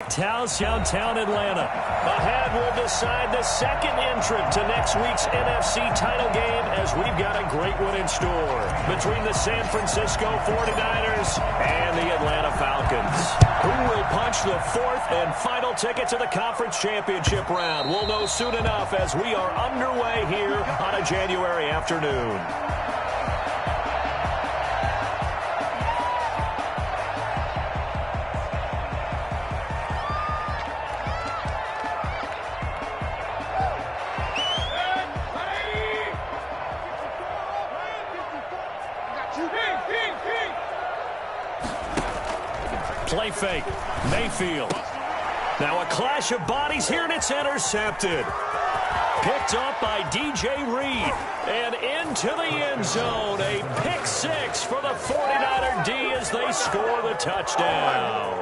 House downtown Atlanta. Ahead will decide the second entrant to next week's NFC title game, as we've got a great one in store between the San Francisco 49ers and the Atlanta Falcons. Who will punch the fourth and final ticket to the conference championship round? We'll know soon enough as we are underway here on a January afternoon. Play fake. Mayfield. Now a clash of bodies here, and it's intercepted. Picked up by DJ Reed. And into the end zone. A pick six for the 49er D as they score the touchdown.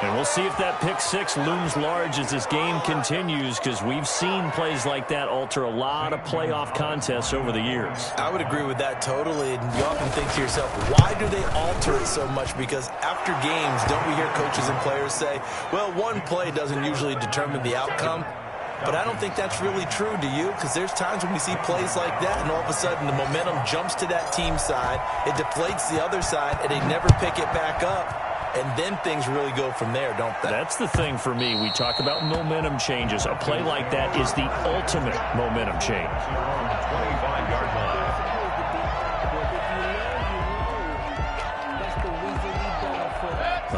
And we'll see if that pick six looms large as this game continues, because we've seen plays like that alter a lot of playoff contests over the years. I would agree with that totally. And you often think to yourself, why do they alter it so much? Because after games, don't we hear coaches and players say, well, one play doesn't usually determine the outcome? But I don't think that's really true, do you? Because there's times when we see plays like that, and all of a sudden the momentum jumps to that team side, it deflates the other side, and they never pick it back up. And then things really go from there, don't they? That's the thing for me. We talk about momentum changes. A play like that is the ultimate momentum change. 25-yard line.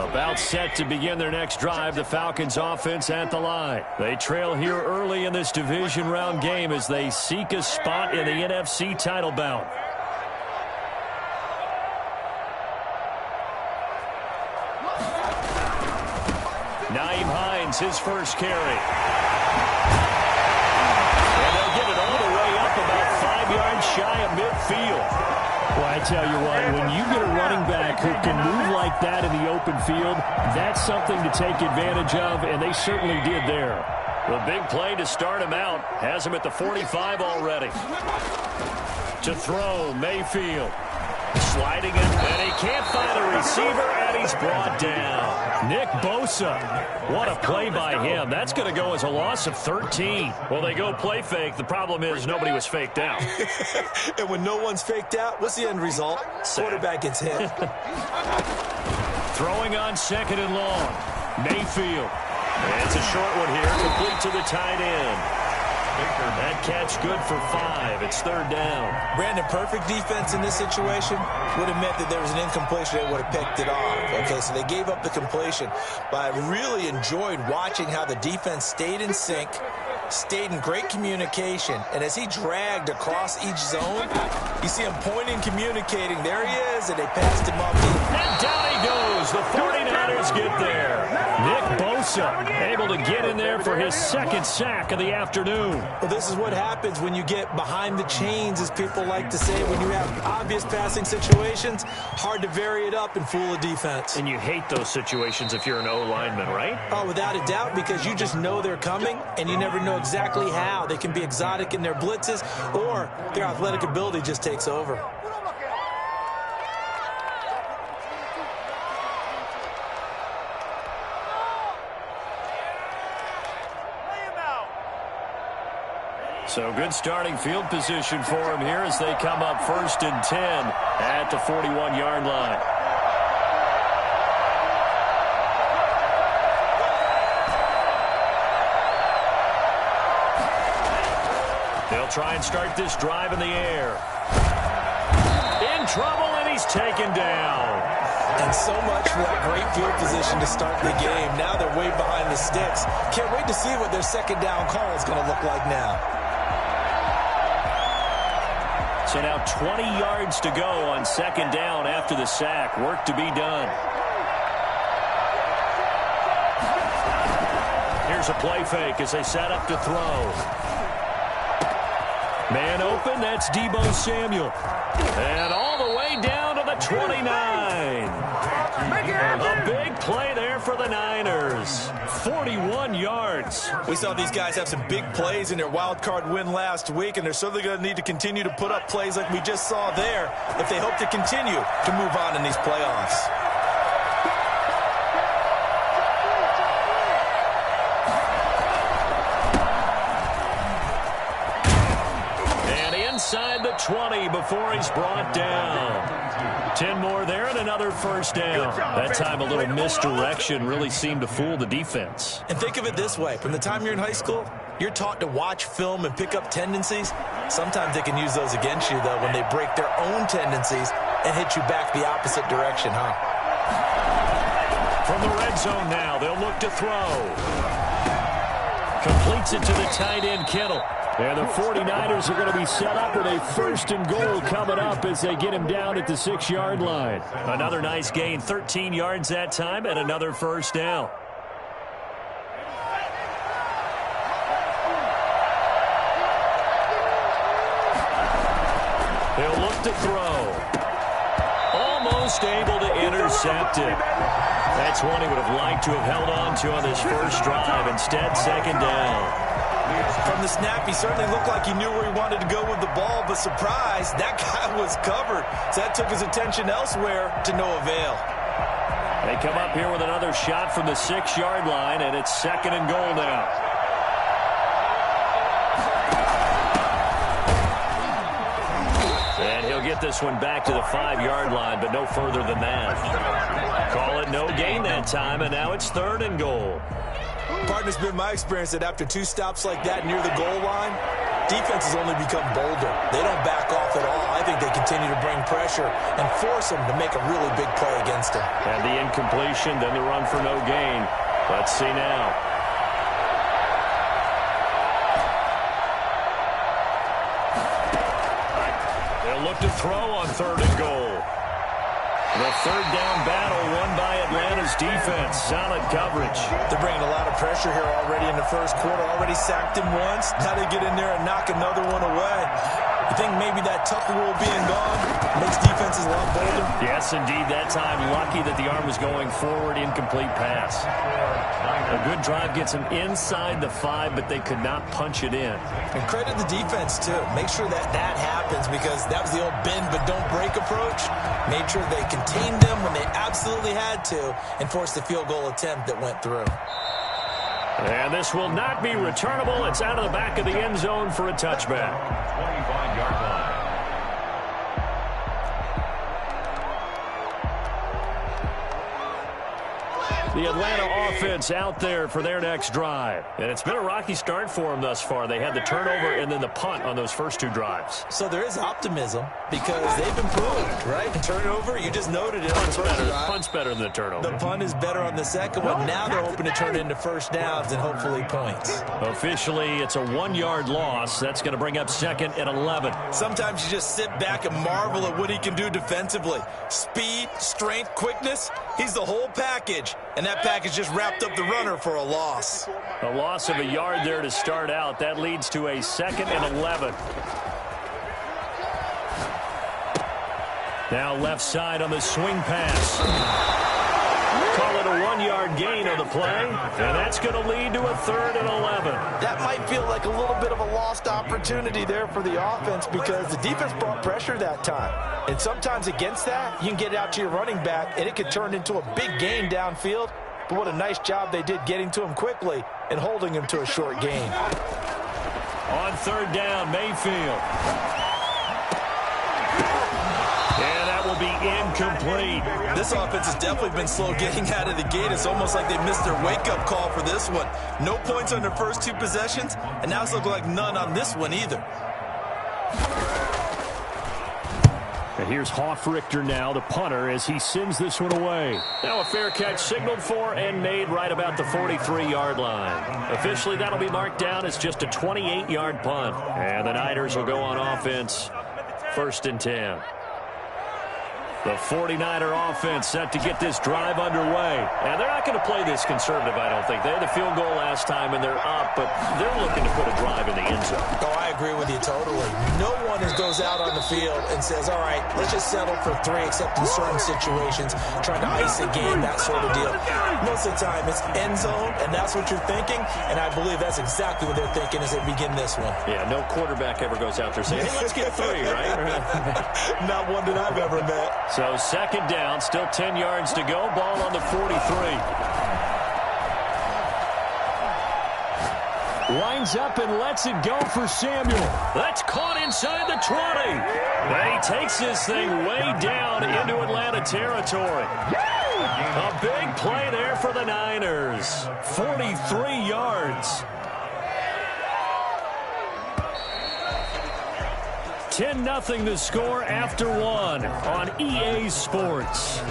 About set to begin their next drive, the Falcons offense at the line. They trail here early in this division round game as they seek a spot in the NFC title bout. His first carry. And they'll get it all the way up about 5 yards shy of midfield. Well, I tell you what, when you get a running back who can move like that in the open field, that's something to take advantage of, and they certainly did there. The big play to start him out has him at the 45 already. To throw, Mayfield. Sliding it, and he can't find a receiver, and he's brought down. Nick Bosa. What a play by him. That's going to go as a loss of 13. Well, they go play fake. The problem is nobody was faked out. And when no one's faked out, what's the end result? Quarterback gets hit. Throwing on second and long. Mayfield. And it's a short one here, complete to the tight end. That catch good for 5. It's third down. Brandon, perfect defense in this situation would have meant that there was an incompletion. They would have picked it off. Okay, so they gave up the completion. But I really enjoyed watching how the defense stayed in sync, stayed in great communication. And as he dragged across each zone, you see him pointing, communicating. There he is, and they passed him up. And down he goes. The 49ers get there. Nick Bosa able to get in there for his second sack of the afternoon. Well, this is what happens when you get behind the chains, as people like to say. When you have obvious passing situations, hard to vary it up and fool a defense. And you hate those situations if you're an O-lineman, right? Oh, without a doubt, because you just know they're coming, and you never know exactly how. They can be exotic in their blitzes, or their athletic ability just takes over. So good starting field position for him here as they come up 1st and 10 at the 41-yard line. They'll try and start this drive in the air. In trouble, and he's taken down. And so much for that great field position to start the game. Now they're way behind the sticks. Can't wait to see what their second down call is going to look like now. So now 20 yards to go on second down after the sack. Work to be done. Here's a play fake as they set up to throw. Man open, that's Deebo Samuel. And all the way down to the 29. A big play there for the Niners. 41 yards. We saw these guys have some big plays in their wild card win last week, and they're certainly going to need to continue to put up plays like we just saw there if they hope to continue to move on in these playoffs. 20 before he's brought down. 10 more there and another first down. That time a little misdirection really seemed to fool the defense. And think of it this way. From the time you're in high school, you're taught to watch film and pick up tendencies. Sometimes they can use those against you, though, when they break their own tendencies and hit you back the opposite direction, huh? From the red zone now, they'll look to throw. Completes it to the tight end, Kittle. And the 49ers are going to be set up with a first and goal coming up as they get him down at the 6-yard line. Another nice gain, 13 yards that time, and another first down. They'll look to throw. Almost able to intercept it. That's one he would have liked to have held on to on this first drive. Instead, second down. From the snap, he certainly looked like he knew where he wanted to go with the ball, but surprise, that guy was covered. So that took his attention elsewhere to no avail. They come up here with another shot from the 6-yard line, and it's second and goal now. And he'll get this one back to the 5-yard line, but no further than that. Call it no gain that time, and now it's third and goal. Partner, it's been my experience that after 2 stops like that near the goal line, defenses only become bolder. They don't back off at all. I think they continue to bring pressure and force them to make a really big play against them. And the incompletion, then the run for no gain. Let's see now. They'll look to throw on third and goal. The third down battle won by Atlanta's defense. Solid coverage. They're bringing a lot of pressure here already in the first quarter. Already sacked him once. Now they get in there and knock another one away. You think maybe that Tucker rule being gone makes defenses a lot bolder? Yes, indeed. That time, lucky that the arm was going forward. Incomplete pass. A good drive gets them inside the 5, but they could not punch it in. And credit the defense, too. Make sure that that happens because that was the old bend but don't break approach. Made sure they contained them when they absolutely had to and forced the field goal attempt that went through. And this will not be returnable. It's out of the back of the end zone for a touchback. 25-yard line. The Atlanta offense out there for their next drive. And it's been a rocky start for them thus far. They had the turnover and then the punt on those first 2 drives. So there is optimism because they've improved, right? Turnover, you just noted it on the first drive. Punt's better than the turnover. The punt is better on the second one. Now they're hoping to turn it into first downs and hopefully points. Officially, it's a 1-yard loss. That's going to bring up second and 11. Sometimes you just sit back and marvel at what he can do defensively. Speed, strength, quickness, he's the whole package. And that package just wrapped up the runner for a loss. A loss of a yard there to start out. That leads to a second and 11. Now left side on the swing pass. Call it a 1-yard gain on the play. And that's going to lead to a third and 11. That might feel like a little bit of a lost opportunity there for the offense because the defense brought pressure that time. And sometimes against that, you can get out to your running back, and it could turn into a big gain downfield. But what a nice job they did getting to him quickly and holding him to a short gain. On third down, Mayfield. And that will be incomplete. This offense has definitely been slow getting out of the gate. It's almost like they missed their wake-up call for this one. No points on their first 2 possessions, and now it's looking like none on this one either. And here's Hoffrichter now, the punter, as he sends this one away. Now a fair catch signaled for and made right about the 43-yard line. Officially, that'll be marked down as just a 28-yard punt. And the Niners will go on offense, first and 10. The 49er offense set to get this drive underway. And they're not going to play this conservative, I don't think. They had the field goal last time, and they're up, but they're looking to put a drive in the end zone. Oh, I agree with you totally. No one goes out on the field and says, all right, let's just settle for 3, except in certain situations, trying to ice a game, that sort of deal. Most of the time, it's end zone, and that's what you're thinking, and I believe that's exactly what they're thinking as they begin this one. Yeah, no quarterback ever goes out there saying, hey, let's get 3, right? Not one that I've ever met. So second down, still 10 yards to go. Ball on the 43. Winds up and lets it go for Samuel. That's caught inside the 20. And he takes this thing way down into Atlanta territory. A big play there for the Niners. 43 yards. 10-0 the score after one on EA Sports. 10.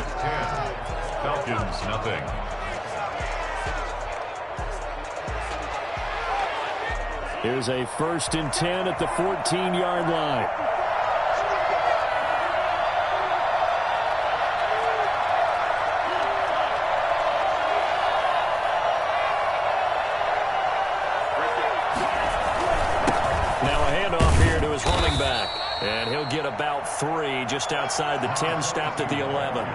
Falcons, nothing. Here's a 1st and 10 at the 14-yard line. Now a handoff here to his running back. And he'll get about 3 just outside the 10, stopped at the 11.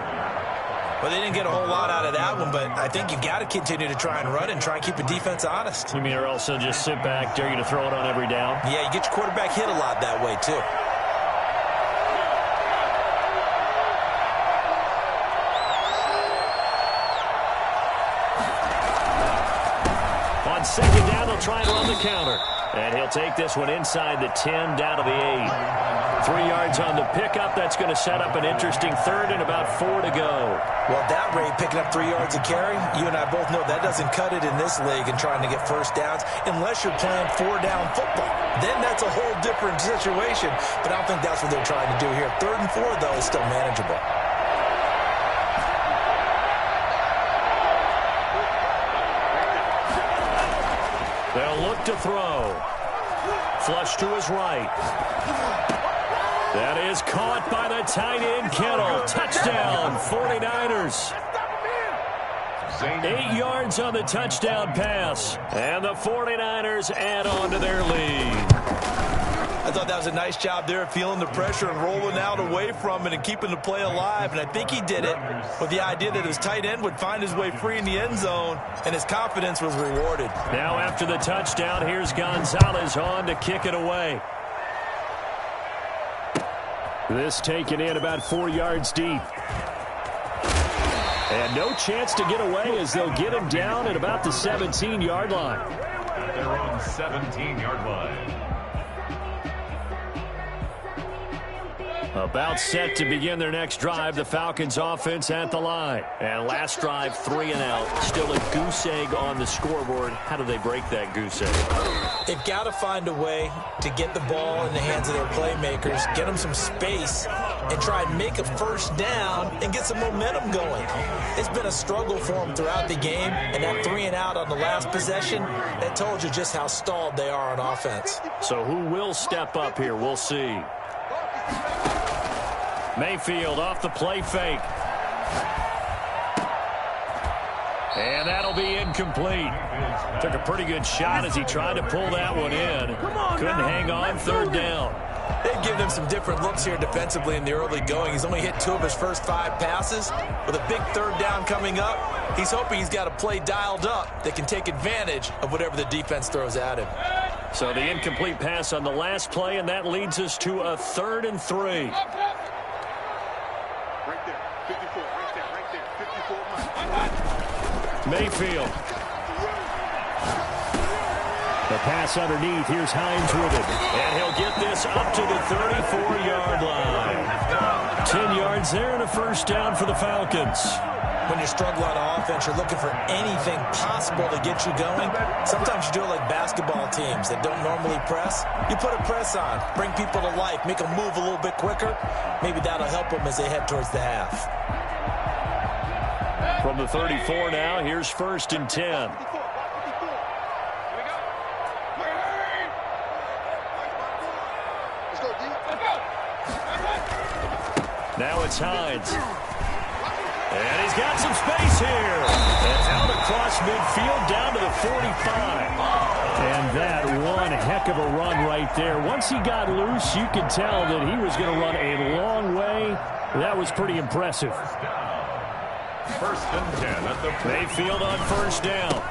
Well, they didn't get a whole lot out of that one, but I think you got to continue to try and run and try and keep the defense honest. You mean or also just sit back, dare you to throw it on every down? Yeah, you get your quarterback hit a lot that way, too. On 2nd down, they'll try and run the counter. And he'll take this one inside the 10, down to the 8. 3 yards on the pickup. That's going to set up an interesting 3rd and about 4 to go. Well, at that rate, picking up 3 yards a carry, you and I both know that doesn't cut it in this league and trying to get first downs unless you're playing 4-down football. Then that's a whole different situation, but I don't think that's what they're trying to do here. 3rd and 4, though, is still manageable. They'll look to throw. Flush to his right. That is caught by the tight end, Kittle. Touchdown, 49ers. 8 yards on the touchdown pass. And the 49ers add on to their lead. I thought that was a nice job there, feeling the pressure and rolling out away from it and keeping the play alive. And I think he did it with the idea that his tight end would find his way free in the end zone, and his confidence was rewarded. Now after the touchdown, here's Gonzalez on to kick it away. This taken in about 4 yards deep. And no chance to get away as they'll get him down at about the 17-yard line. At their own 17-yard line. About set to begin their next drive, the Falcons offense at the line. And last drive, 3 and out. Still a goose egg on the scoreboard. How do they break that goose egg? They've got to find a way to get the ball in the hands of their playmakers, get them some space, and try and make a first down and get some momentum going. It's been a struggle for them throughout the game, and that 3 and out on the last possession, that told you just how stalled they are on offense. So who will step up here? We'll see. Mayfield off the play fake. And that'll be incomplete. Took a pretty good shot as he tried to pull that one in. Couldn't hang on, 3rd down. They've given him some different looks here defensively in the early going. He's only hit 2 of his first 5 passes. With a big 3rd down coming up, he's hoping he's got a play dialed up that can take advantage of whatever the defense throws at him. So the incomplete pass on the last play, and that leads us to a 3rd and 3. Mayfield. The pass underneath. Here's Hines with it. And he'll get this up to the 34-yard line. 10 yards there and a first down for the Falcons. When you struggle on offense, you're looking for anything possible to get you going. Sometimes you do it like basketball teams that don't normally press. You put a press on, bring people to life, make them move a little bit quicker. Maybe that'll help them as they head towards the half. From the 34 now, here's 1st and 10. Now it's Hines. And he's got some space here. And out across midfield down to the 45. And that one heck of a run right there. Once he got loose, you could tell that he was going to run a long way. That was pretty impressive. 1st and 10 at the Mayfield on 1st down.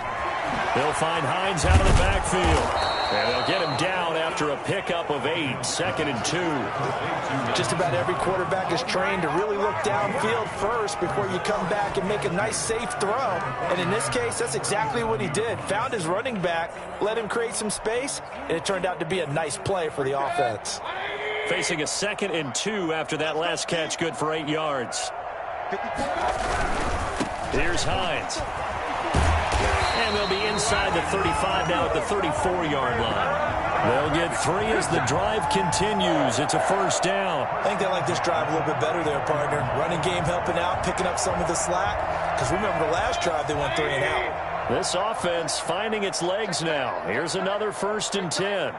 They'll find Hines out of the backfield. And they'll get him down after after a pickup of 8, 2nd and 2. Just about every quarterback is trained to really look downfield first before you come back and make a nice, safe throw. And in this case, that's exactly what he did. Found his running back, let him create some space, and it turned out to be a nice play for the offense. Facing a 2nd and 2 after that last catch, good for 8 yards. Here's Hines. And they'll be inside the 35 now at the 34-yard line. They'll get 3 as the drive continues. It's a first down. I think they like this drive a little bit better there, partner. Running game helping out, picking up some of the slack. Because remember, the last drive they went 3 and out. This offense finding its legs now. Here's another 1st and 10.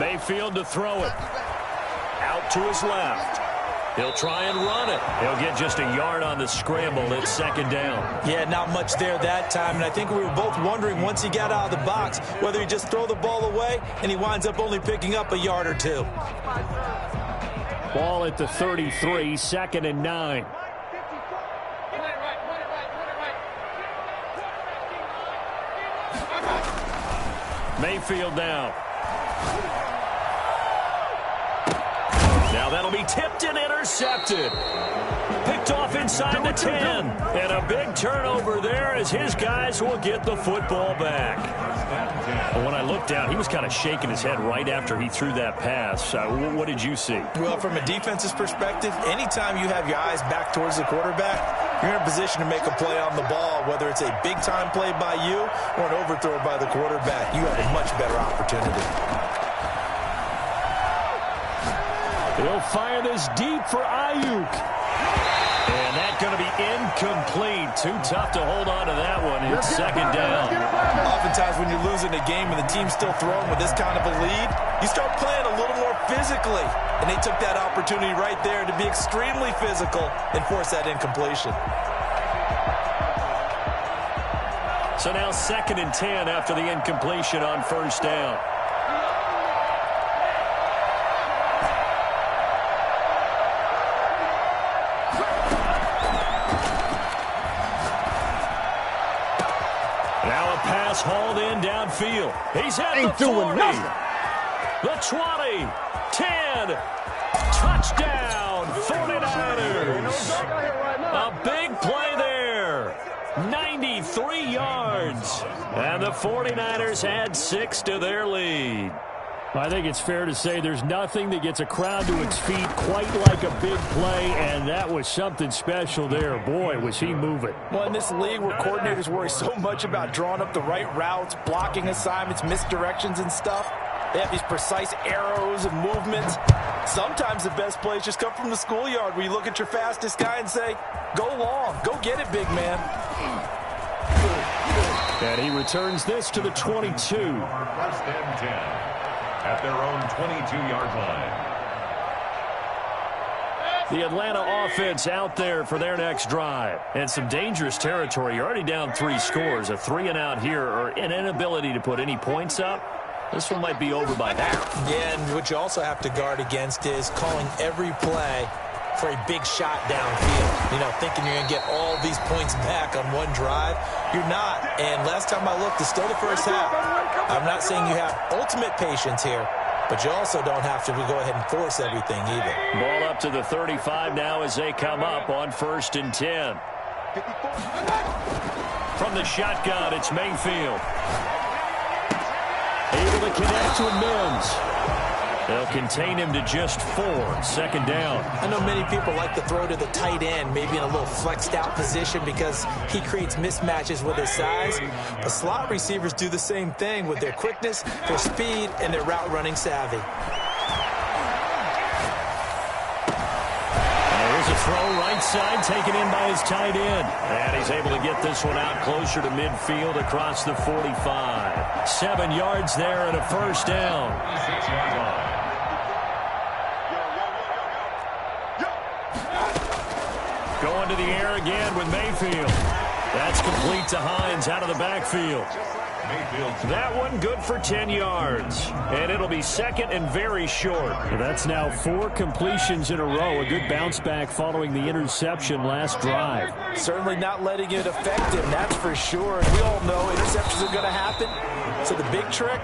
Mayfield to throw it. Out to his left. He'll try and run it. He'll get just a yard on the scramble. It's 2nd down. Yeah, not much there that time. And I think we were both wondering once he got out of the box whether he just throw the ball away and he winds up only picking up a yard or 2. Ball at the 33, 2nd and 9. Mayfield now. Now that'll be tipped and intercepted. Picked off inside the 10. And a big turnover there as his guys will get the football back. But when I looked down, he was kind of shaking his head right after he threw that pass. What did you see? Well, from a defense's perspective, anytime you have your eyes back towards the quarterback, you're in a position to make a play on the ball, whether it's a big-time play by you or an overthrow by the quarterback. You have a much better opportunity. He'll fire this deep for Ayuk. And that's going to be incomplete. Too tough to hold on to that one. It's 2nd down. Oftentimes when you're losing a game and the team's still throwing with this kind of a lead, you start playing a little more physically. And they took that opportunity right there to be extremely physical and force that incompletion. So now 2nd and 10 after the incompletion on 1st down. Hauled in downfield. He's at the 40. The 20. 10. Touchdown. 49ers. A big play there. 93 yards. And the 49ers add 6 to their lead. I think it's fair to say there's nothing that gets a crowd to its feet quite like a big play, and that was something special there. Boy, was he moving. Well, in this league where coordinators worry so much about drawing up the right routes, blocking assignments, misdirections and stuff, they have these precise arrows and movements. Sometimes the best plays just come from the schoolyard where you look at your fastest guy and say, go long, go get it, big man. And he returns this to the 22. 1st and 10. At their own 22-yard line. The Atlanta offense out there for their next drive. And some dangerous territory. You're already down 3 scores. A 3-and-out here or an inability to put any points up. This one might be over by half. Yeah, and what you also have to guard against is calling every play for a big shot downfield. You know, thinking you're going to get all these points back on one drive. You're not. And last time I looked, it's still the first half. I'm not saying you have ultimate patience here, but you also don't have to go ahead and force everything either. Ball up to the 35 now as they come up on 1st and 10. From the shotgun, it's Mayfield. Able to connect to Mims. They'll contain him to just 4. 2nd down. I know many people like to throw to the tight end, maybe in a little flexed out position because he creates mismatches with his size. But slot receivers do the same thing with their quickness, their speed, and their route running savvy. There's a throw right side taken in by his tight end. And he's able to get this one out closer to midfield across the 45. 7 yards there and a 1st down. 6-yard line. Going to the air again with Mayfield. That's complete to Hines out of the backfield. That one good for 10 yards. And it'll be second and very short. That's now 4 completions in a row. A good bounce back following the interception last drive. Certainly not letting it affect him, that's for sure. And we all know interceptions are going to happen. So the big trick,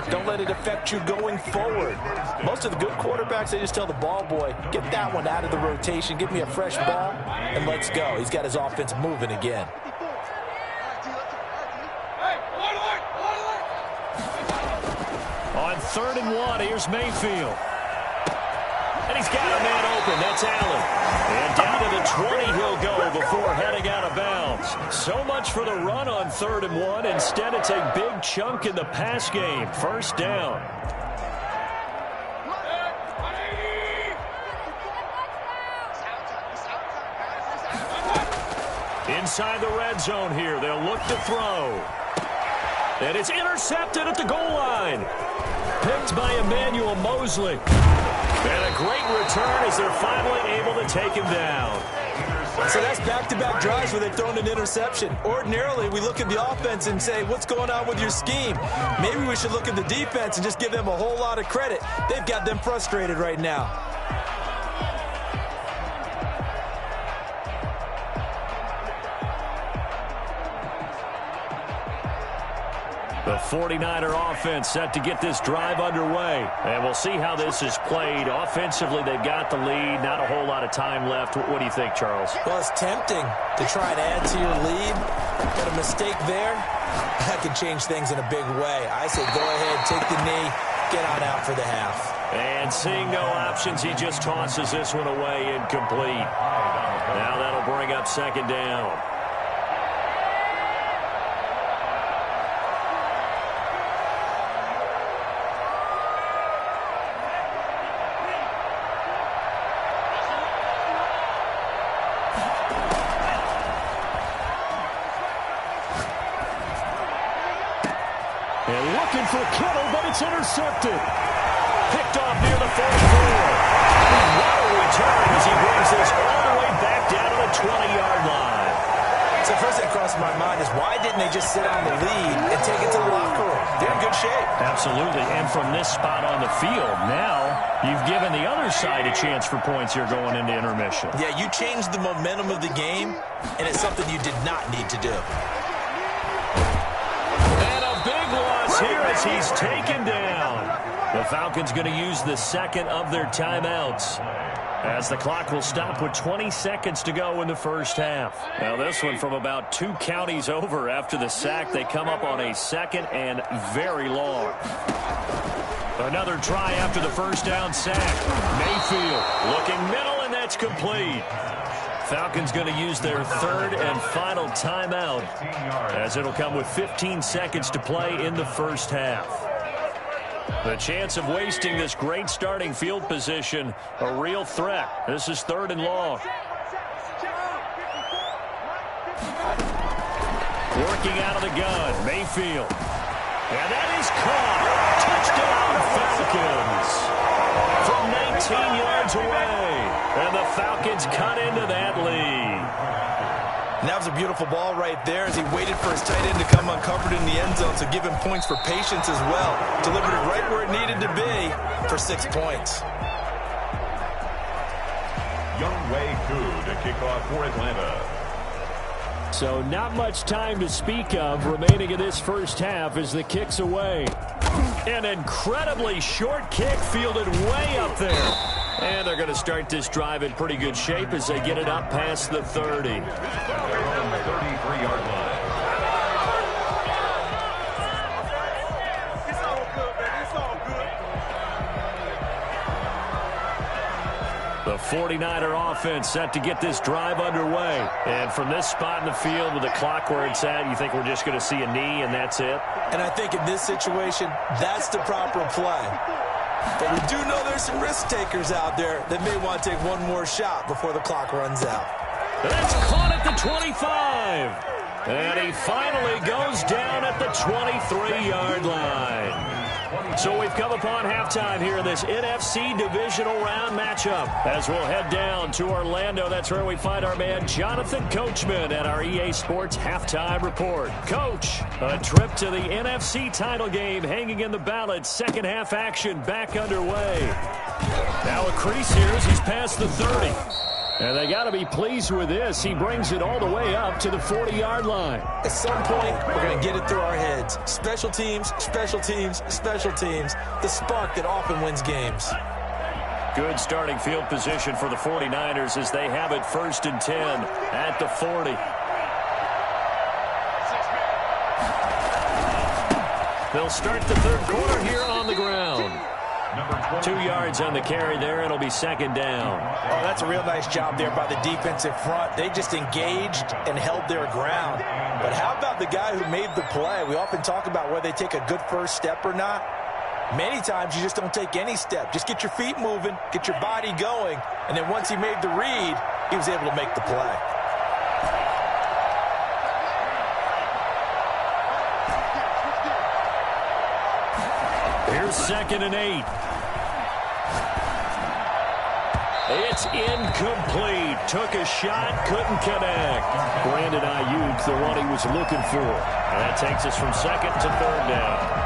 don't let it affect you going forward. Most of the good quarterbacks, they just tell the ball boy, get that one out of the rotation, give me a fresh ball, and let's go. He's got his offense moving again. On 3rd and 1, here's Mayfield. And he's got a man open. That's Allen. And down to the 20 he'll go before heading out of bounds. So much for the run on 3rd and 1. Instead, it's a big chunk in the pass game. First down. Inside the red zone here. They'll look to throw. And it's intercepted at the goal line. Picked by Emmanuel Mosley. And a great return as they're finally able to take him down. So that's back-to-back drives where they've thrown an interception. Ordinarily, we look at the offense and say, what's going on with your scheme? Maybe we should look at the defense and just give them a whole lot of credit. They've got them frustrated right now. The 49er offense set to get this drive underway. And we'll see how this is played. Offensively, they've got the lead. Not a whole lot of time left. What do you think, Charles? Well, it's tempting to try and add to your lead. But a mistake there, that could change things in a big way. I say go ahead, take the knee, get on out for the half. And seeing no options, he just tosses this one away incomplete. Now that'll bring up 2nd down. And looking for Kittle, but it's intercepted. Picked off near the 44. What a return as he brings this all the way back down to the 20-yard line. So first thing crossing my mind is why didn't they just sit on the lead and take it to the locker room? They're in good shape. Absolutely. And from this spot on the field, now you've given the other side a chance for points here going into intermission. Yeah, you changed the momentum of the game, and it's something you did not need to do. Here as he's taken down. The Falcons going to use the second of their timeouts as the clock will stop with 20 seconds to go in the first half. Now this one from about 2 counties over after the sack. They come up on a 2nd and very long. Another try after the first down sack. Mayfield looking middle, and that's complete. Falcons going to use their 3rd and final timeout as it'll come with 15 seconds to play in the first half. The chance of wasting this great starting field position, a real threat. This is 3rd and long. Working out of the gun, Mayfield. And that is caught. Touchdown, Falcons. From 19 yards away. And the Falcons cut into that lead. And that was a beautiful ball right there as he waited for his tight end to come uncovered in the end zone, so give him points for patience as well. Delivered it right where it needed to be for 6 points. Younghoe Koo to kick off for Atlanta. So not much time to speak of remaining in this first half as the kick's away. An incredibly short kick fielded way up there. And they're going to start this drive in pretty good shape as they get it up past the 30. 33-yard line. The 49er offense set to get this drive underway. And from this spot in the field with the clock where it's at, you think we're just going to see a knee and that's it? And I think in this situation, that's the proper play. But we do know there's some risk takers out there that may want to take one more shot before the clock runs out. That's caught at the 25. And he finally goes down at the 23-yard line. So we've come upon halftime here in this NFC divisional round matchup. As we'll head down to Orlando, that's where we find our man Jonathan Coachman at our EA Sports Halftime Report. Coach, a trip to the NFC title game hanging in the balance. Second half action back underway. Now a crease here as he's past the 30. And they got to be pleased with this. He brings it all the way up to the 40-yard line. At some point, we're going to get it through our heads. Special teams, special teams, special teams. The spark that often wins games. Good starting field position for the 49ers as they have it 1st and 10 at the 40. They'll start the third quarter here on the ground. 2 yards on the carry there. It'll be second down. Oh, that's a real nice job there by the defensive front. They just engaged and held their ground. But how about the guy who made the play? We often talk about whether they take a good first step or not. Many times you just don't take any step. Just get your feet moving, get your body going, and then once he made the read, he was able to make the play. Here's 2nd and 8. It's incomplete. Took a shot, couldn't connect. Brandon Ayuk, the one he was looking for. And that takes us from 2nd to 3rd down.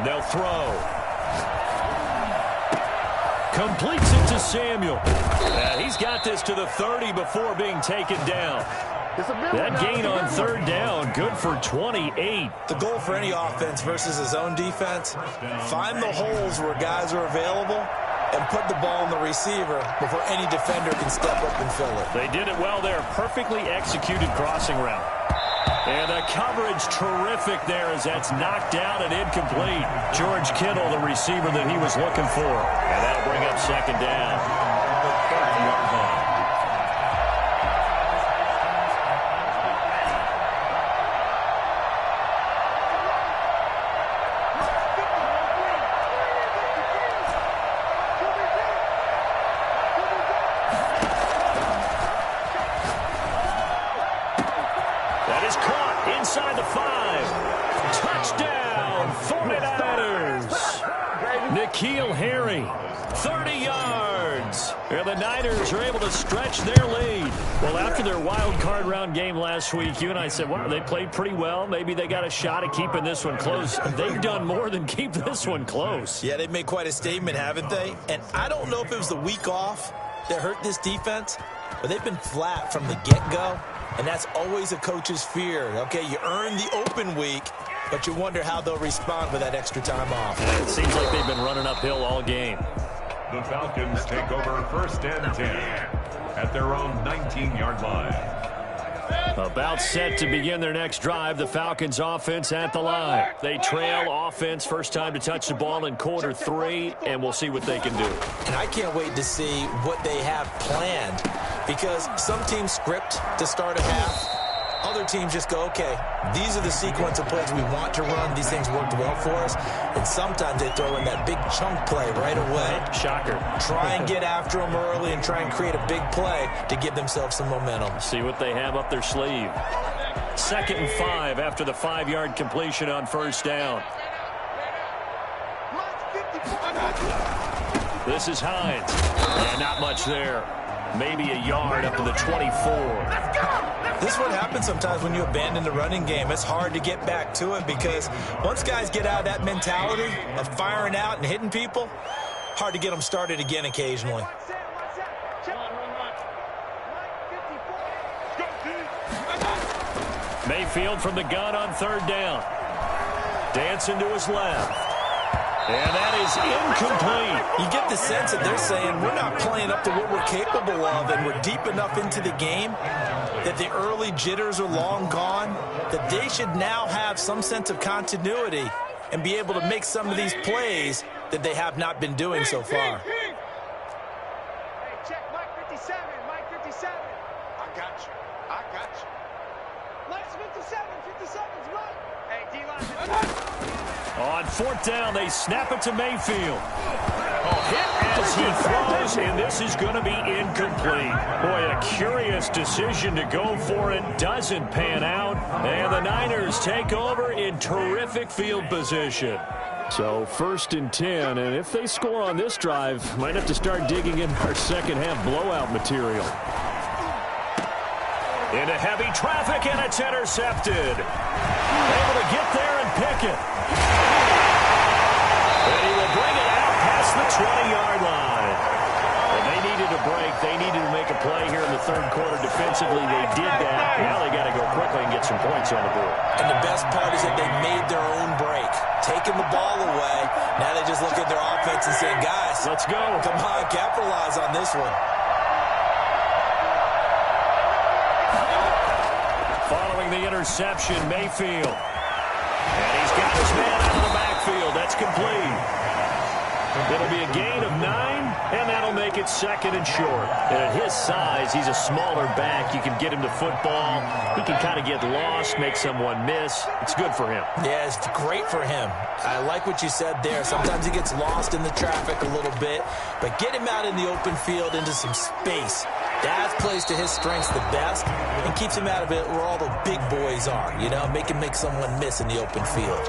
They'll throw. Completes it to Samuel. He's got this to the 30 before being taken down. That gain on 3rd down, good for 28. The goal for any offense versus his own defense, find the holes where guys are available and put the ball in the receiver before any defender can step up and fill it. They did it well there. Perfectly executed crossing route. And the coverage terrific there as that's knocked down and incomplete. George Kittle, the receiver that he was looking for. And that'll bring up 2nd down. Inside the 5. Touchdown, 49ers. N'Keal Harry, 30 yards. And the Niners are able to stretch their lead. Well, after their wild card round game last week, you and I said, wow, they played pretty well. Maybe they got a shot at keeping this one close. They've done more than keep this one close. Yeah, they've made quite a statement, haven't they? And I don't know if it was the week off that hurt this defense, but they've been flat from the get-go. And that's always a coach's fear. Okay, you earn the open week, but you wonder how they'll respond with that extra time off. Yeah, it seems like they've been running uphill all game. The Falcons take over 1st and 10 at their own 19-yard line. About set to begin their next drive, the Falcons offense at the line. They trail offense, first time to touch the ball in quarter 3, and we'll see what they can do. And I can't wait to see what they have planned, because some teams script to start a half. Other teams just go, okay, these are the sequence of plays we want to run. These things worked well for us. And sometimes they throw in that big chunk play right away. Shocker. Try and get after them early and try and create a big play to give themselves some momentum. See what they have up their sleeve. 2nd and 5 after the 5-yard completion on 1st down. This is Hines. And not much there. Maybe a yard up to the 24. This is what happens sometimes when you abandon the running game. It's hard to get back to it because once guys get out of that mentality of firing out and hitting people, hard to get them started again occasionally. Mayfield from the gun on 3rd down. Dancing to his left. And that is incomplete. You get the sense that they're saying we're not playing up to what we're capable of, and we're deep enough into the game that the early jitters are long gone, that they should now have some sense of continuity and be able to make some of these plays that they have not been doing so far. Hey, check Mike 57, Mike 57. I got you. On fourth down, they snap it to Mayfield. Hit as he throws, and this is going to be incomplete. Boy, a curious decision to go for it. Doesn't pan out, and the Niners take over in terrific field position. So 1st and 10, and if they score on this drive, might have to start digging in our second half blowout material. Into heavy traffic, and it's intercepted. Able to get there and pick it. And he will bring it out past the 20-yard line. And they needed a break. They needed to make a play here in the third quarter defensively. They did that. Now they got to go quickly and get some points on the board. And the best part is that they made their own break. Taking the ball away. Now they just look at their offense and say, guys, let's go. Come on, capitalize on this one. Following the interception, Mayfield. And he's got his man out of the backfield. That's complete. It'll be a gain of 9, and that'll make it 2nd and short. And at his size, he's a smaller back. You can get him to football. He can kind of get lost, make someone miss. It's good for him. Yeah, it's great for him. I like what you said there. Sometimes he gets lost in the traffic a little bit, but get him out in the open field into some space. That plays to his strengths the best and keeps him out of it where all the big boys are, you know, make him make someone miss in the open field.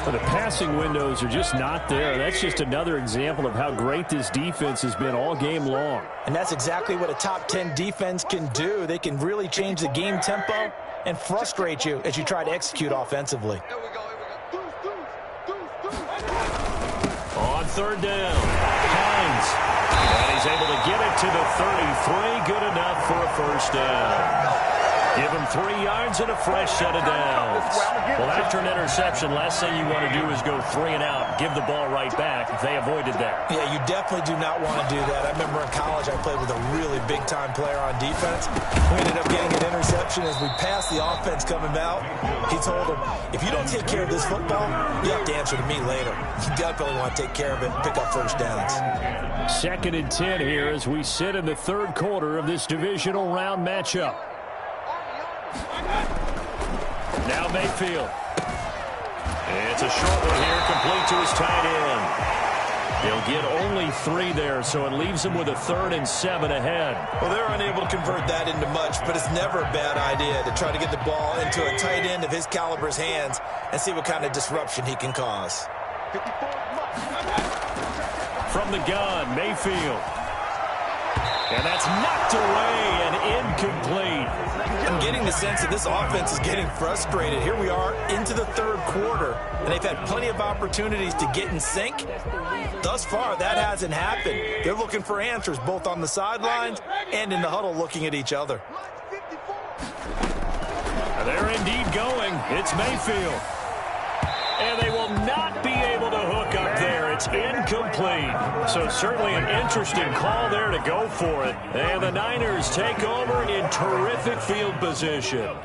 But the passing windows are just not there. That's just another example of how great this defense has been all game long. And that's exactly what a top 10 defense can do. They can really change the game tempo and frustrate you as you try to execute offensively. On 3rd down, Hines. And he's able to get it to the 33. Good enough for a 1st down. Give him 3 yards and a fresh set of downs. Well, after an interception, last thing you want to do is go 3 and out, give the ball right back. They avoided that. Yeah, you definitely do not want to do that. I remember in college I played with a really big-time player on defense. We ended up getting an interception as we passed the offense coming out. He told him, if you don't take care of this football, you have to answer to me later. You definitely want to take care of it and pick up 1st downs. 2nd and 10 here as we sit in the 3rd quarter of this divisional round matchup. Now Mayfield. It's a short one here, complete to his tight end. They'll get only 3 there, so it leaves them with a 3rd and 7 ahead. Well, they're unable to convert that into much, but it's never a bad idea to try to get the ball into a tight end of his caliber's hands and see what kind of disruption he can cause. From the gun, Mayfield. And that's knocked away and incomplete. I'm getting the sense that this offense is getting frustrated. Here we are into the 3rd quarter, and they've had plenty of opportunities to get in sync. Thus far, that hasn't happened. They're looking for answers both on the sidelines and in the huddle looking at each other. They're indeed going. It's Mayfield. And they will not be able to hook up there. It's incomplete. So certainly an interesting call there to go for it. And the Niners take over in terrific field position.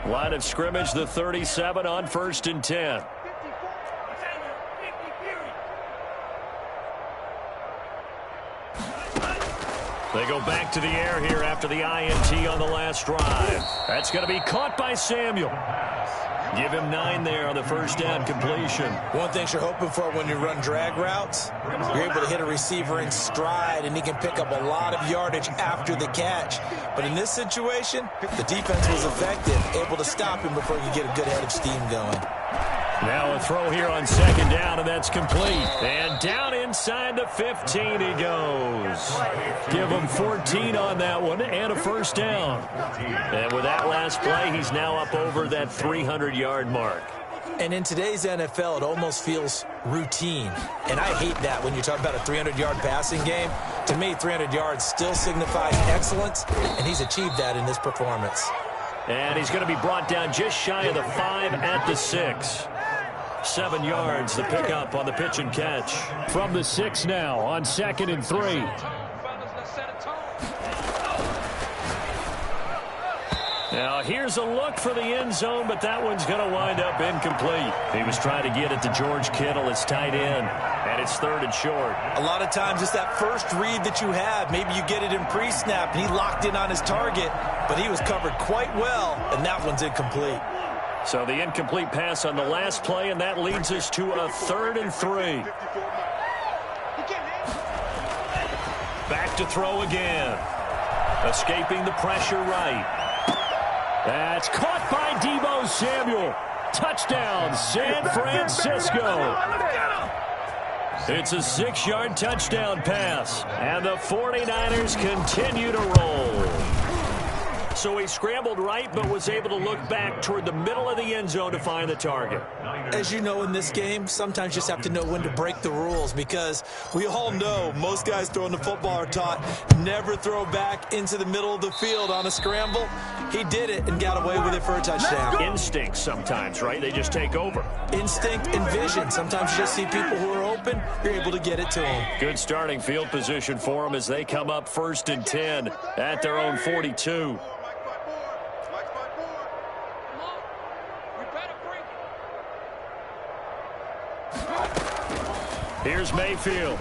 Line of scrimmage, the 37 on 1st and 10. They go back to the air here after the INT on the last drive. That's going to be caught by Samuel. Give him 9 there on the 1st down completion. One thing you're hoping for when you run drag routes, you're able to hit a receiver in stride, and he can pick up a lot of yardage after the catch. But in this situation, the defense was effective, able to stop him before you get a good head of steam going. Now a throw here on 2nd down, and that's complete. And down inside the 15 he goes. Give him 14 on that one and a 1st down. And with that last play, he's now up over that 300-yard mark. And in today's NFL, it almost feels routine. And I hate that when you talk about a 300-yard passing game. To me, 300 yards still signifies excellence, and he's achieved that in this performance. And he's going to be brought down just shy of the 5 at the 6. 7 yards, the pickup on the pitch and catch. From the 6 now on 2nd and 3. Now here's a look for the end zone, but that one's going to wind up incomplete. He was trying to get it to George Kittle, his tight end. And it's 3rd and short. A lot of times it's that first read that you have. Maybe you get it in pre-snap, and he locked in on his target, but he was covered quite well, and that one's incomplete. So the incomplete pass on the last play, and that leads us to a 3rd and 3. Back to throw again. Escaping the pressure right. That's caught by Deebo Samuel. Touchdown, San Francisco. It's a 6-yard touchdown pass, and the 49ers continue to roll. So he scrambled right, but was able to look back toward the middle of the end zone to find the target. As you know, in this game, sometimes you just have to know when to break the rules, because we all know most guys throwing the football are taught never throw back into the middle of the field on a scramble. He did it and got away with it for a touchdown. Instinct sometimes, right? They just take over. Instinct and vision. Sometimes you just see people who are open, you're able to get it to them. Good starting field position for them as they come up 1st and 10 at their own 42. Here's Mayfield.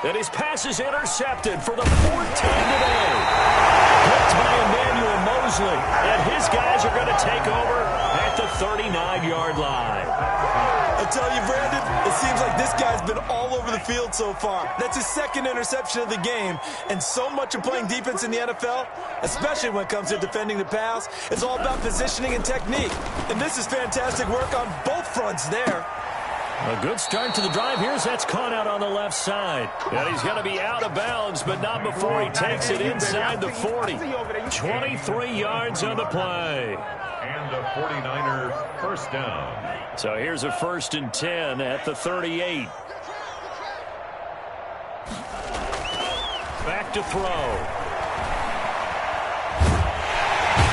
And his pass is intercepted for the 4th time today. Picked by Emmanuel Mosley. And his guys are going to take over at the 39-yard line. I tell you, Brandon, it seems like this guy's been all over the field so far. That's his 2nd interception of the game. And so much of playing defense in the NFL, especially when it comes to defending the pass, it's all about positioning and technique. And this is fantastic work on both fronts there. A good start to the drive. That's caught out on the left side. And he's going to be out of bounds, but not before he takes it inside the 40. 23 yards on the play. And a 49er first down. So here's a 1st and 10 at the 38. Back to throw.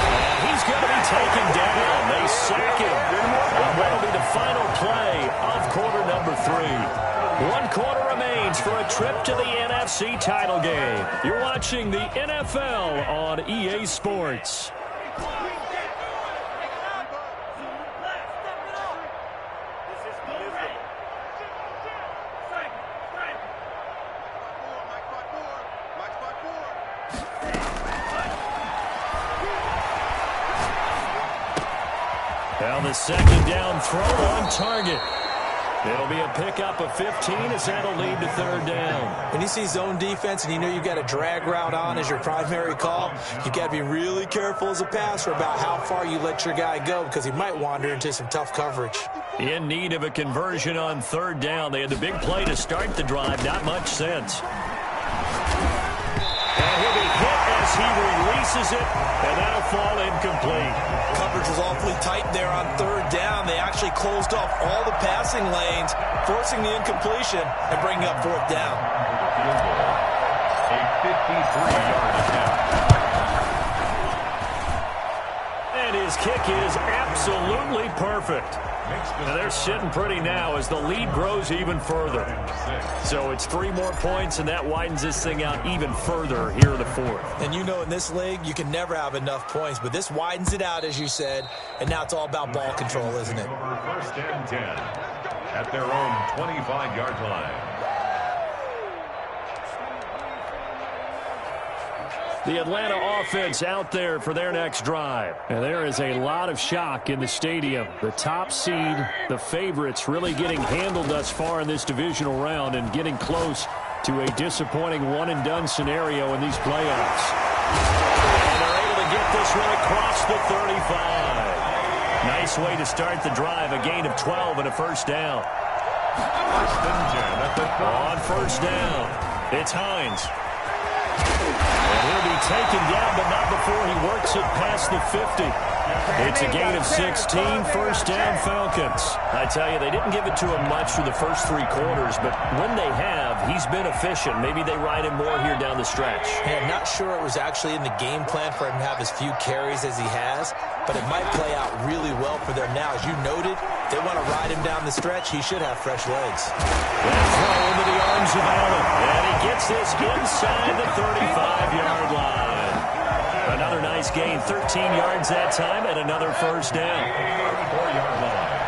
And he's going to be taken down. They sack him. And that'll be the final play of quarter number 3. 1 quarter remains for a trip to the NFC title game. You're watching the NFL on EA Sports. Now the 2nd down throw on target. It'll be a pickup of 15 as that'll lead to 3rd down. When you see zone defense and you know you've got a drag route on as your primary call, you've got to be really careful as a passer about how far you let your guy go, because he might wander into some tough coverage. In need of a conversion on 3rd down. They had the big play to start the drive. Not much sense. And he'll be hit as he releases it, and that'll fall incomplete. Coverage was awfully tight there on 3rd down. They actually closed off all the passing lanes, forcing the incompletion and bringing up 4th down. A 53-yard attempt. And his kick is absolutely perfect. And they're sitting pretty now as the lead grows even further. So it's 3 more points, and that widens this thing out even further here in the 4th. And you know, in this league, you can never have enough points, but this widens it out, as you said, and now it's all about ball control, isn't it? 1st and 10 at their own 25-yard line. The Atlanta offense out there for their next drive. And there is a lot of shock in the stadium. The top seed, the favorites, really getting handled thus far in this divisional round and getting close to a disappointing one-and-done scenario in these playoffs. And they're able to get this one across the 35. Nice way to start the drive. A gain of 12 and a 1st down. On 1st down, it's Hines. And he'll be taken down, but not before he works it past the 50. It's a gain of 16, 1st down Falcons. I tell you, they didn't give it to him much through the first 3 quarters, but when they have, he's been efficient. Maybe they ride him more here down the stretch. Hey, I'm not sure it was actually in the game plan for him to have as few carries as he has, but it might play out really well for them now. As you noted, they want to ride him down the stretch. He should have fresh legs. And throw into the arms of Allen. And he gets this inside the 35-yard line. Another nice gain, 13 yards that time, and another 1st down. 4-yard line.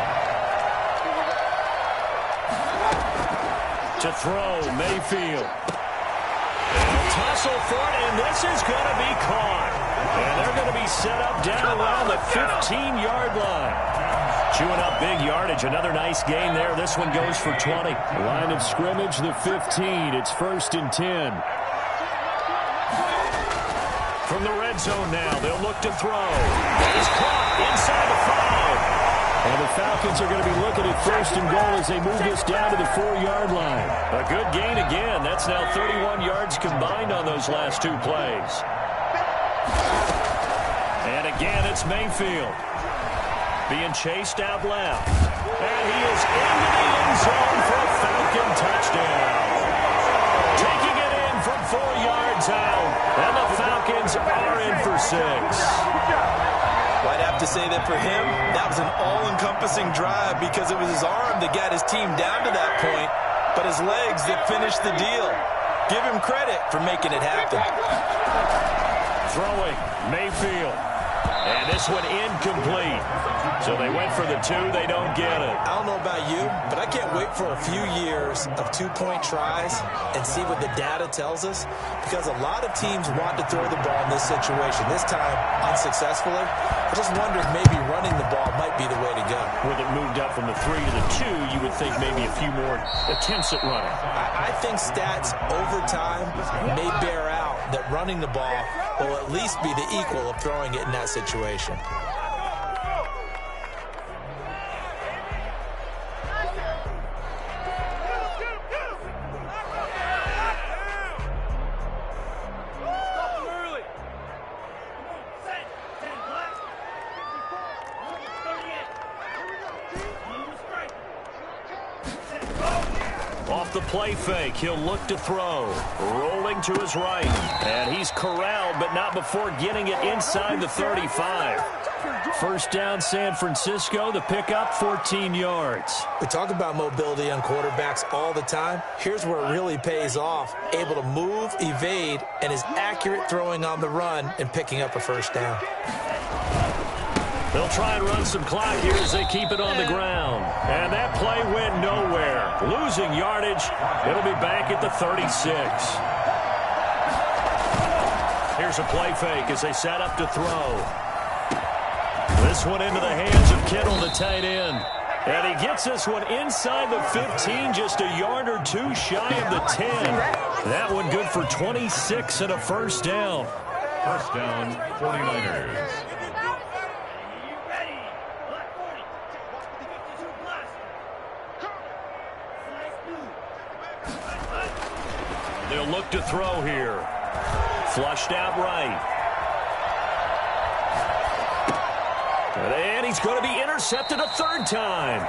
To throw, Mayfield. They'll tussle for it, and this is going to be caught. And they're going to be set up down around the 15-yard line. Chewing up big yardage. Another nice gain there. This one goes for 20. Line of scrimmage, the 15. It's 1st and 10. From the red zone now, they'll look to throw. He's caught inside the 5. And the Falcons are going to be looking at 1st and goal as they move this down to the 4-yard line. A good gain again. That's now 31 yards combined on those last 2 plays. And again, it's Mayfield. Being chased out left. And he is into the end zone for a Falcon touchdown. Taking it in from 4 yards out. And the Falcons are in for 6. I'd have to say that for him, that was an all-encompassing drive because it was his arm that got his team down to that point, but his legs that finished the deal. Give him credit for making it happen. Throwing, Mayfield. And this one incomplete. So they went for the 2. They don't get it. I don't know about you, but I can't wait for a few years of 2-point tries and see what the data tells us, because a lot of teams want to throw the ball in this situation. This time, unsuccessfully. I just wonder if maybe running the ball might be the way to go. With it moved up from the 3 to the 2, you would think maybe a few more attempts at running. I think stats over time may bear out that running the ball will at least be the equal of throwing it in that situation. Off the play fake, he'll look to throw. Rolling to his right. And he's corralled, but not before getting it inside the 35. 1st down, San Francisco. The pickup, 14 yards. We talk about mobility on quarterbacks all the time. Here's where it really pays off. Able to move, evade, and is accurate throwing on the run and picking up a 1st down. They'll try and run some clock here as they keep it on the ground. And that play went nowhere. Losing yardage. It'll be back at the 36. Here's a play fake as they set up to throw. This one into the hands of Kittle, the tight end. And he gets this one inside the 15, just a yard or 2 shy of the 10. That one good for 26 and a 1st down. 1st down, 49ers. They'll look to throw here. Flushed out right. And he's going to be intercepted a 3rd time.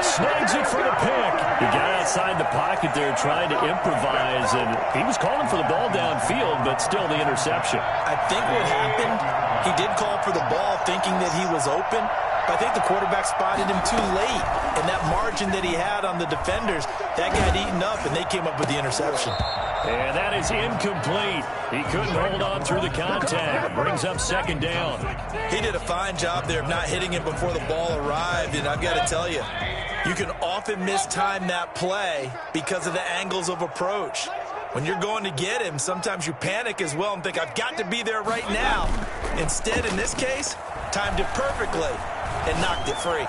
Snags it for the pick. He got outside the pocket there trying to improvise, and he was calling for the ball downfield, but still the interception. I think what happened, he did call for the ball thinking that he was open, but I think the quarterback spotted him too late, and that margin that he had on the defenders, that got eaten up, and they came up with the interception. And that is incomplete. He couldn't hold on through the contact. Brings up 2nd down. He did a fine job there of not hitting it before the ball arrived, and I've got to tell you, you can often mistime that play because of the angles of approach. When you're going to get him, sometimes you panic as well and think, I've got to be there right now. Instead, in this case, timed it perfectly and knocked it free.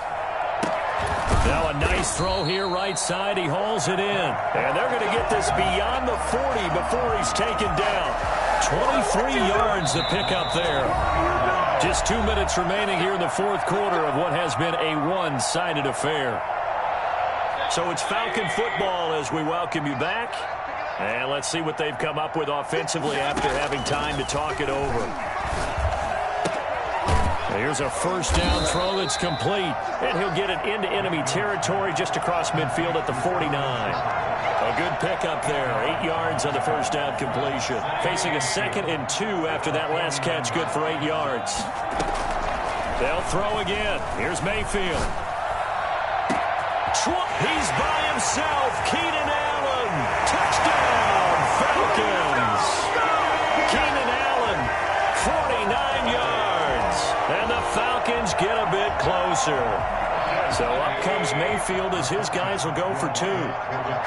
Now a nice throw here right side. He hauls it in. And they're going to get this beyond the 40 before he's taken down. 23 yards to pick up there. Just 2 minutes remaining here in the 4th quarter of what has been a one-sided affair. So it's Falcon football as we welcome you back. And let's see what they've come up with offensively after having time to talk it over. Here's a 1st down throw that's complete. And he'll get it into enemy territory just across midfield at the 49. A good pickup there. 8 yards on the 1st down completion. Facing a 2nd and 2 after that last catch. Good for 8 yards. They'll throw again. Here's Mayfield. He's by himself. Keenan Allen. Touchdown, Falcons. Keenan Allen, 49 yards. And the Falcons get a bit closer. So up comes Mayfield as his guys will go for 2.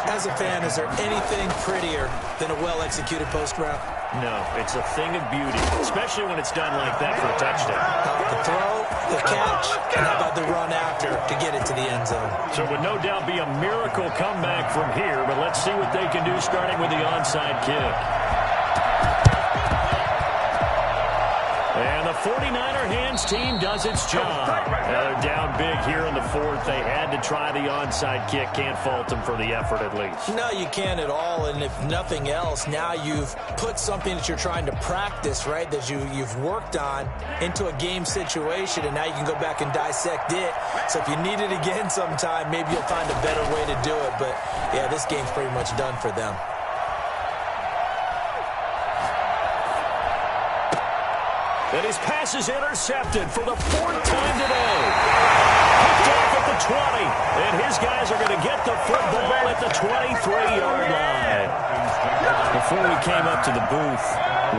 As a fan, is there anything prettier than a well-executed post route? No, it's a thing of beauty, especially when it's done like that for a touchdown. The throw, the catch, and how about the run after to get it to the end zone? So it would no doubt be a miracle comeback from here, but let's see what they can do starting with the onside kick. And the 49er hands team does its job. They're down big here in the 4th. They had to try the onside kick. Can't fault them for the effort at least. No, you can't at all. And if nothing else, now you've put something that you're trying to practice, right, that you've worked on into a game situation, and now you can go back and dissect it. So if you need it again sometime, maybe you'll find a better way to do it. But, yeah, this game's pretty much done for them. And his pass is intercepted for the 4th time today. Picked off at the 20. And his guys are going to get the football at the 23-yard line. Before we came up to the booth,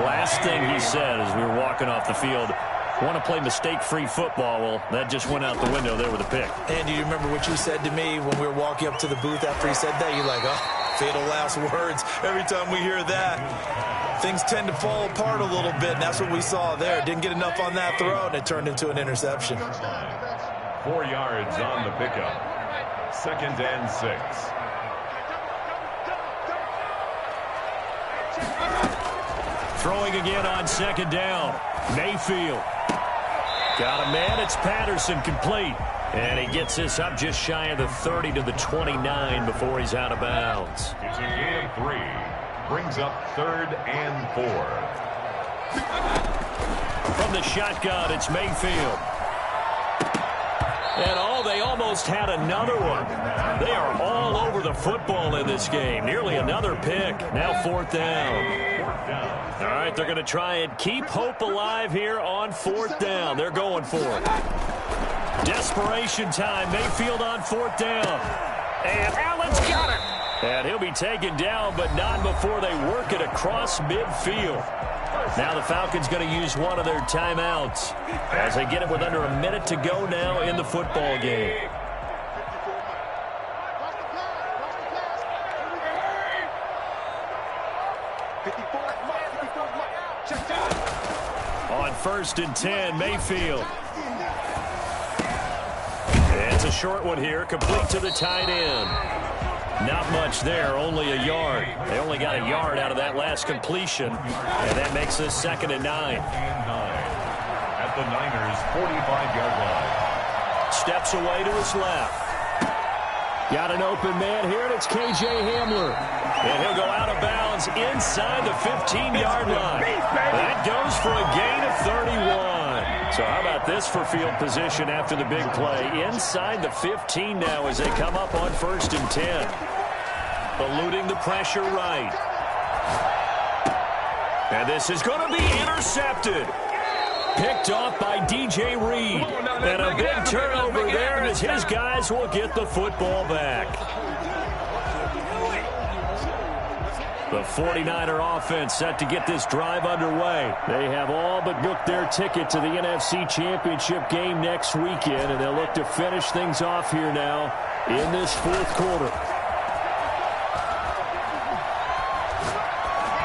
last thing he said as we were walking off the field, want to play mistake-free football. Well, that just went out the window there with a pick. And do you remember what you said to me when we were walking up to the booth after he said that? You're like, oh, fatal last words. Every time we hear that, things tend to fall apart a little bit, and that's what we saw there. Didn't get enough on that throw, and it turned into an interception. 4 yards on the pickup. 2nd and 6. Throwing again on 2nd down. Mayfield. Got a man. It's Patterson complete. And he gets this up just shy of the 30 to the 29 before he's out of bounds. It's a gain of 3. Brings up 3rd and 4. From the shotgun, it's Mayfield. And they almost had another one. They are all over the football in this game. Nearly another pick. Now 4th down. All right, they're going to try and keep hope alive here on 4th down. They're going for it. Desperation time. Mayfield on 4th down. And Allen's got it. And he'll be taken down, but not before they work it across midfield. Now the Falcons going to use one of their timeouts as they get it with under a minute to go now in the football game. On 1st and 10, Mayfield. It's a short one here, complete to the tight end. Not much there, only a yard. They only got a yard out of that last completion, and that makes this 2nd and 9. At the Niners' 45-yard line. Steps away to his left. Got an open man here, and it's K.J. Hamler. And he'll go out of bounds inside the 15-yard line. That goes for a gain of 31. So how about this for field position after the big play? Inside the 15 now as they come up on 1st and 10. Eluding the pressure right. And this is going to be intercepted. Picked off by DJ Reed. And a big turnover there as his guys will get the football back. The 49er offense set to get this drive underway. They have all but booked their ticket to the NFC Championship game next weekend, and they'll look to finish things off here now in this 4th quarter.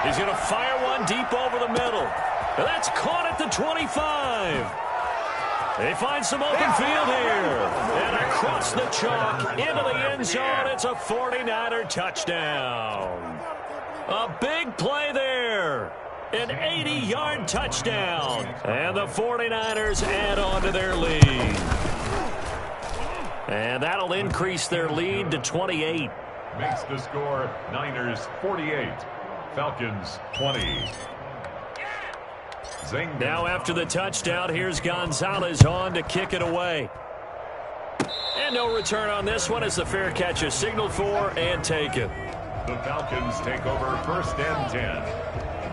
He's going to fire one deep over the middle. And that's caught at the 25. They find some open field here. And across the chalk into the end zone, it's a 49er touchdown. A big play there. An 80-yard touchdown. And the 49ers add on to their lead. And that'll increase their lead to 28. Makes the score Niners 48, Falcons 20. Now after the touchdown, here's Gonzalez on to kick it away. And no return on this one as the fair catch is signaled for and taken. The Falcons take over 1st and 10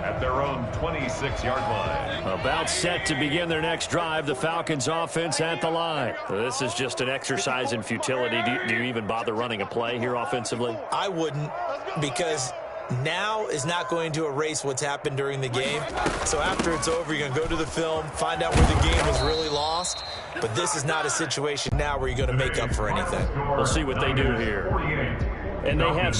at their own 26-yard line. About set to begin their next drive, the Falcons offense at the line. This is just an exercise in futility. Do you even bother running a play here offensively? I wouldn't, because now is not going to erase what's happened during the game. So after it's over, you're going to go to the film, find out where the game was really lost, But this is not a situation now where you're going to make up for anything. We'll see what they do here. And they have